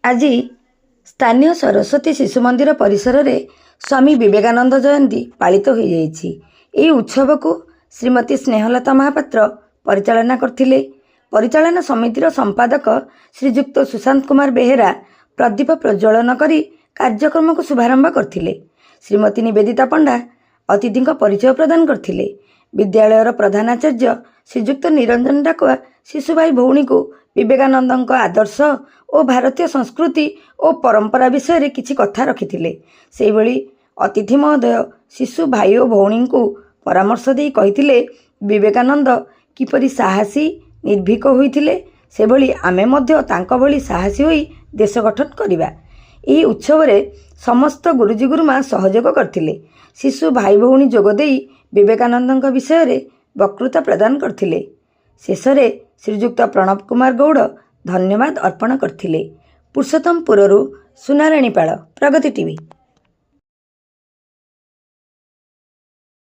आज स्थानीय सरस्वती शिशु मंदिर परिसर में स्वामी विवेकानंद जयंती पालित हो जाइछि। एही उत्सव को श्रीमती स्नेहलता महापात्र परिचालना करथिले। परिचालना समितिर संपादक श्रीजुक्त सुशांत कुमार बेहेरा प्रदीप प्रज्वलन करी कार्यक्रम को शुभारंभ करथिले। श्रीमती निवेदिता पंडा अतिथि परिचय प्रदान करथिले। विद्यालयर प्रधानाचार्य श्रीजुक्त निरंजन डाकुआ शिशु भाई भौणी को विवेकानंद आदर्श और भारतीय संस्कृति और परंपरा विषय रे किछि कथा रखिथिले। सेहि भली अतिथि महोदय शिशु भाई और भौणी को परामर्श दे कहिथिले विवेकानंद किपरि साहसी निर्भीक होइथिले, से भली आमे मध्य तांका भली साहसी होई देश गठन करिबा। एही उत्सव रे समस्त गुरुजी गुरुमा सहयोग करथिले। शिशु भाई भौणी जोग देई विवेकानंद विषय रे वक्तृता प्रदान करथिले। शेषरे श्रीजुक्त प्रणव कुमार गौड़ धन्यवाद अर्पण करथिले। पुरुषोत्तमपुररू सुनाराणीपाल, प्रगति टीवी।